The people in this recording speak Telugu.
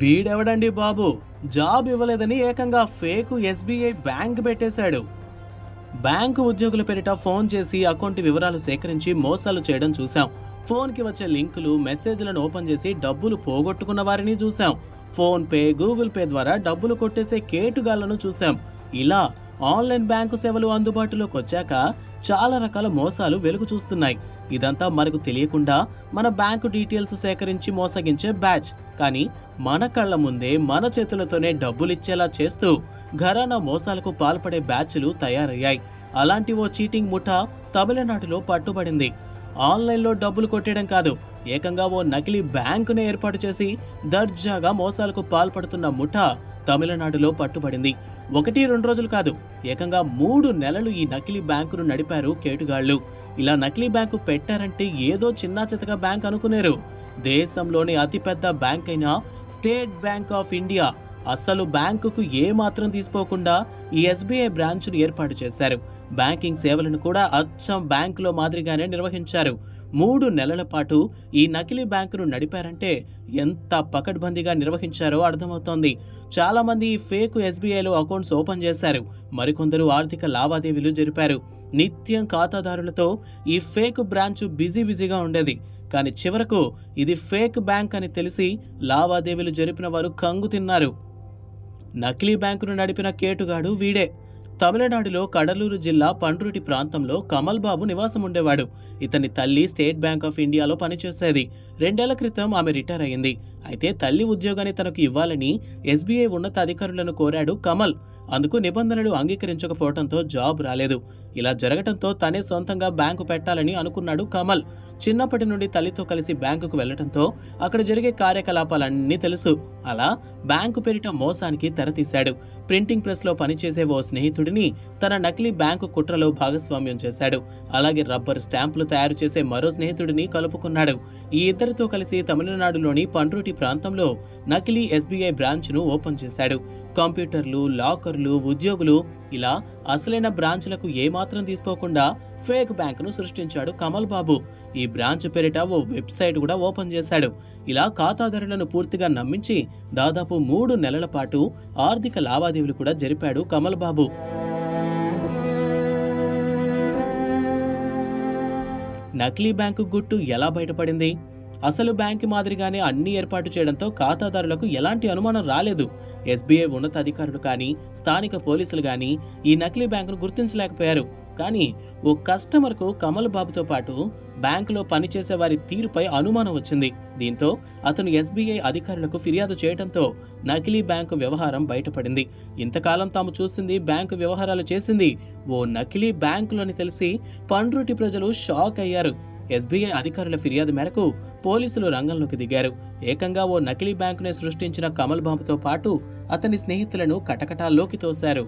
వీడెవడండి బాబు, జాబ్ ఇవ్వలేదని ఏకంగా ఫేక్ ఎస్బీఐ బ్యాంక్ పెట్టేశాడు. బ్యాంకు ఉద్యోగుల పేరిట ఫోన్ చేసి అకౌంట్ వివరాలు సేకరించి మోసాలు చేయడం చూసాం. ఫోన్కి వచ్చే లింకులు, మెసేజ్లను ఓపెన్ చేసి డబ్బులు పోగొట్టుకున్న వారిని చూసాం. ఫోన్ పే, గూగుల్ పే ద్వారా డబ్బులు కొట్టేసే కేటుగాళ్లను చూసాం. ఇలా ఆన్లైన్ బ్యాంకు సేవలు అందుబాటులోకి వచ్చాక చాలా రకాల మోసాలు వెలుగు చూస్తున్నాయి. ఇదంతా మనకు తెలియకుండా మన బ్యాంకు డీటెయిల్స్ సేకరించి మోసగించే బ్యాచ్. కానీ మన కళ్ళ ముందే మన చేతులతోనే డబ్బులిచ్చేలా చేస్తూ ఘరానా మోసాలకు పాల్పడే బ్యాచ్లు తయారయ్యాయి. అలాంటి ఓ చీటింగ్ ముఠా తమిళనాడులో పట్టుబడింది. ఆన్లైన్లో డబ్బులు కొట్టేయడం కాదు, ఏకంగా ఓ నకిలీ బ్యాంకునే ఏర్పాటు చేసి దర్జాగా మోసాలకు పాల్పడుతున్న ముఠా తమిళనాడులో పట్టుబడింది. 1-2 రోజులు కాదు, ఏకంగా 3 నెలలు ఈ నకిలీ బ్యాంకును నడిపారు కేటుగాళ్లు. ఇలా నకిలీ బ్యాంకు పెట్టారంటే ఏదో చిన్నా చితక బ్యాంక్ అనుకునేరు. దేశంలోని అతిపెద్ద బ్యాంక్ అయిన స్టేట్ బ్యాంక్ ఆఫ్ ఇండియా అసలు బ్యాంకుకు ఏమాత్రం తీసుకోకుండా ఈ ఎస్బీఐ బ్రాంచ్ను ఏర్పాటు చేశారు. బ్యాంకింగ్ సేవలను కూడా అచ్చం బ్యాంకులో మాదిరిగానే నిర్వహించారు. 3 నెలల పాటు ఈ నకిలీ బ్యాంకును నడిపారంటే ఎంత పకడ్బందీగా నిర్వహించారో అర్థమవుతోంది. చాలా మంది ఈ ఫేక్ ఎస్బీఐలో అకౌంట్స్ ఓపెన్ చేశారు. మరికొందరు ఆర్థిక లావాదేవీలు జరిపారు. నిత్యం ఖాతాదారులతో ఈ ఫేక్ బ్రాంచ్ బిజీగా ఉండేది. కానీ చివరకు ఇది ఫేక్ బ్యాంక్ అని తెలిసి లావాదేవీలు జరిపిన వారు కంగు తిన్నారు. నకిలీ బ్యాంకును నడిపిన కేటుగాడు వీడే. తమిళనాడులో కడలూరు జిల్లా పండ్రుటి ప్రాంతంలో కమల్ బాబు నివాసం ఉండేవాడు. ఇతని తల్లి స్టేట్ బ్యాంక్ ఆఫ్ ఇండియాలో పనిచేసేది. 2 ఏళ్ల క్రితం ఆమె రిటైర్ అయింది. అయితే తల్లి ఉద్యోగాన్ని తనకు ఇవ్వాలని ఎస్బీఐ ఉన్నతాధికారులను కోరాడు కమల్. అందుకు నిబంధనలు అంగీకరించకపోవడంతో జాబ్ రాలేదు. ఇలా జరగటంతో తనే సొంతంగా బ్యాంకు పెట్టాలని అనుకున్నాడు కమల్. చిన్నప్పటి నుండి తల్లితో కలిసి బ్యాంకుకు వెళ్లడంతో అక్కడ జరిగే కార్యకలాపాలన్నీ తెలుసు. అలా బ్యాంకు పేరిట మోసానికి తెరతీశాడు. ప్రింటింగ్ ప్రెస్ లో పనిచేసే ఓ స్నేహితుడిని తన నకిలీ బ్యాంకు కుట్రలో భాగస్వామ్యం చేశాడు. అలాగే రబ్బర్ స్టాంపులు తయారు చేసే మరో స్నేహితుడిని కలుపుకున్నాడు. ఈ ఇద్దరితో కలిసి తమిళనాడులోని పండ్రుటి ప్రాంతంలో నకిలీ ఎస్బీఐ బ్రాంచ్ను ఓపెన్ చేశాడు. కంప్యూటర్లు, లాకర్లు, ఉద్యోగులు, ఇలా అసలైన బ్రాంచ్లకు ఏమాత్రం తీసుకోకుండా ఫేక్ బ్యాంకును సృష్టించాడు కమల్ బాబు. ఈ బ్రాంచ్ పేరిట ఓ వెబ్సైట్ కూడా ఓపెన్ చేశాడు. ఇలా ఖాతాదారులను పూర్తిగా నమ్మించి దాదాపు 3 నెలల పాటు ఆర్థిక లావాదేవీలు కూడా జరిపాడు కమల్ బాబు. నకిలీ బ్యాంకు గుట్టు ఎలా బయటపడింది? అసలు బ్యాంకు మాదిరిగానే అన్ని ఏర్పాటు చేయడంతో ఖాతాదారులకు ఎలాంటి అనుమానం రాలేదు. ఎస్బీఐ ఉన్నతాధికారులు కానీ, స్థానిక పోలీసులు కానీ ఈ నకిలీ బ్యాంకును గుర్తించలేకపోయారు. కానీ ఓ కస్టమర్కు కమల్ బాబుతో పాటు బ్యాంకులో పనిచేసే వారి తీరుపై అనుమానం వచ్చింది. దీంతో అతను ఎస్బీఐ అధికారులకు ఫిర్యాదు చేయడంతో నకిలీ బ్యాంకు వ్యవహారం బయటపడింది. ఇంతకాలం తాము చూసింది బ్యాంకు వ్యవహారాలు చేసింది ఓ నకిలీ బ్యాంకులని తెలిసి పండ్రుటి ప్రజలు షాక్ అయ్యారు. ఎస్బీఐ అధికారుల ఫిర్యాదు మేరకు పోలీసులు రంగంలోకి దిగారు. ఏకంగా ఓ నకిలీ బ్యాంకునే సృష్టించిన కమల్ బాబుతో పాటు అతని స్నేహితులను కటకటాల్లోకి తోశారు.